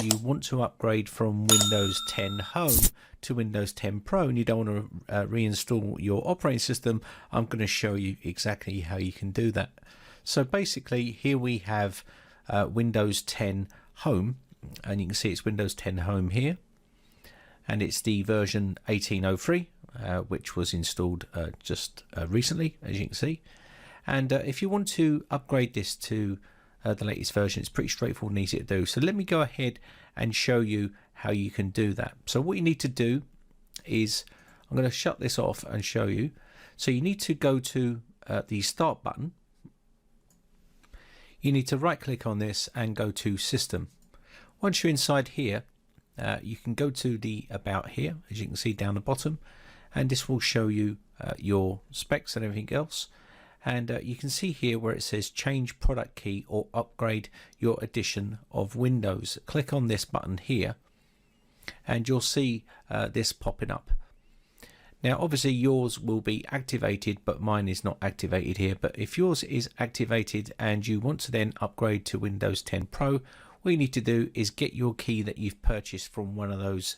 you want to upgrade from Windows 10 Home to Windows 10 Pro and you don't want to reinstall your operating system, I'm going to show you exactly how you can do that. So basically here we have Windows 10 Home, and you can see it's Windows 10 Home here, and it's the version 1803, which was installed just recently, as you can see. And if you want to upgrade this to the latest version, it's pretty straightforward and easy to do. So let me go ahead and show you how you can do that. So what you need to do is, I'm going to shut this off and show you. So you need to go to the Start button. You need to right click on this and go to System. Once you're inside here, you can go to the About here, as you can see down the bottom, and this will show you your specs and everything else. And you can see here where it says change product key or upgrade your edition of Windows. Click on this button here and you'll see this popping up. Now obviously yours will be activated, but mine is not activated here. But if yours is activated and you want to then upgrade to Windows 10 Pro, what you need to do is get your key that you've purchased from one of those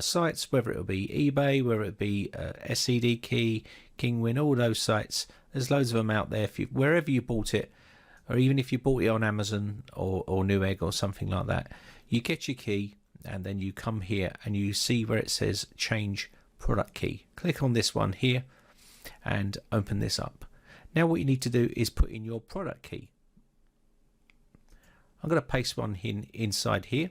sites, whether it will be eBay, whether it be SCD Key, Kingwin, all those sites. There's loads of them out there. If you, wherever you bought it, or even if you bought it on Amazon or Newegg or something like that, you get your key and then you come here and you see where it says change product key. Click on this one here and open this up. Now what you need to do is put in your product key. I'm going to paste one in inside here,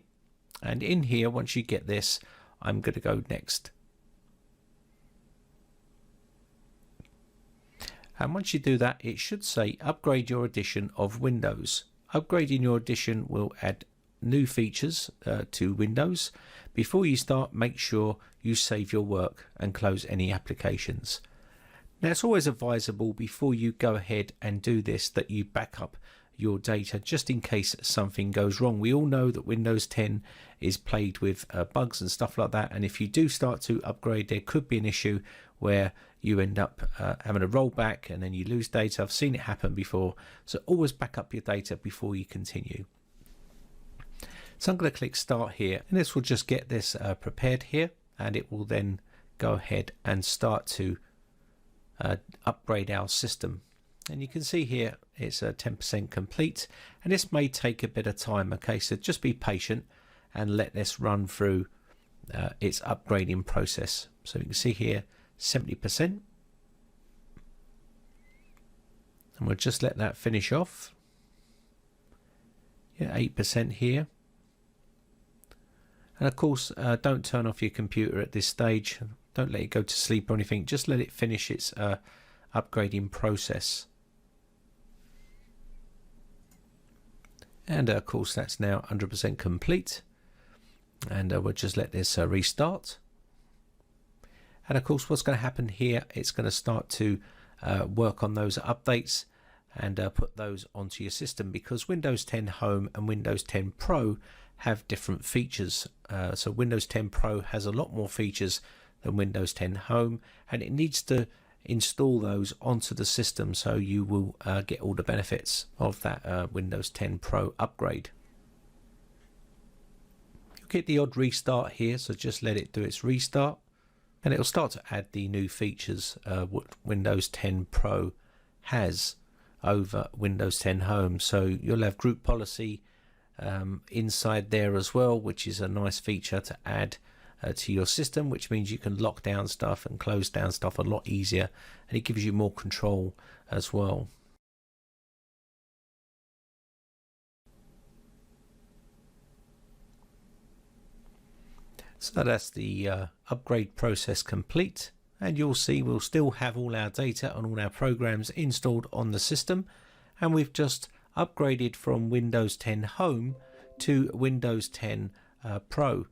and in here, once you get this, I'm going to go next. And once you do that, it should say upgrade your edition of Windows. Upgrading your edition will add new features to Windows. Before you start, make sure you save your work and close any applications. Now it's always advisable before you go ahead and do this that you back up your data just in case something goes wrong. We all know that Windows 10 is plagued with bugs and stuff like that, and if you do start to upgrade, there could be an issue where you end up having a rollback and then you lose data. I've seen it happen before, so always back up your data before you continue. So I'm going to click Start here, and this will just get this prepared here, and it will then go ahead and start to upgrade our system. And you can see here it's 10% complete, and this may take a bit of time. Okay, so just be patient and let this run through its upgrading process. So you can see here 70%, and we'll just let that finish off. Yeah, 8% here. And of course, don't turn off your computer at this stage. Don't let it go to sleep or anything. Just let it finish its upgrading process. And of course, that's now 100% complete. And we'll just let this restart. And of course, what's going to happen here, it's going to start to work on those updates and put those onto your system, because Windows 10 Home and Windows 10 Pro have different features. So Windows 10 Pro has a lot more features than Windows 10 Home, and it needs to install those onto the system so you will get all the benefits of that Windows 10 Pro upgrade. You'll get the odd restart here, so just let it do its restart, and it'll start to add the new features what Windows 10 Pro has over Windows 10 Home. So you'll have group policy inside there as well, which is a nice feature to add to your system, which means you can lock down stuff and close down stuff a lot easier, and it gives you more control as well. So that's the upgrade process complete, and you'll see we'll still have all our data and all our programs installed on the system, and we've just upgraded from Windows 10 Home to Windows 10 Pro.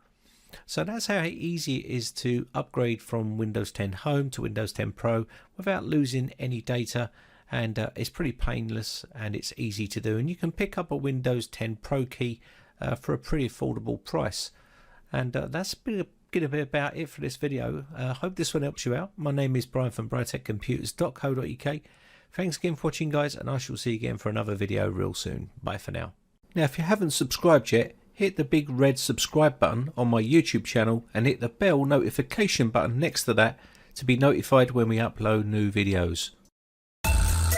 So that's how easy it is to upgrade from Windows 10 Home to Windows 10 Pro without losing any data, and it's pretty painless and it's easy to do, and you can pick up a Windows 10 Pro key for a pretty affordable price. And that's going to be about it for this video. I hope this one helps you out. My name is Brian from briteccomputers.co.uk. Thanks again for watching, guys, and I shall see you again for another video real soon. Bye for now. Now, if you haven't subscribed yet, hit the big red subscribe button on my YouTube channel and hit the bell notification button next to that to be notified when we upload new videos.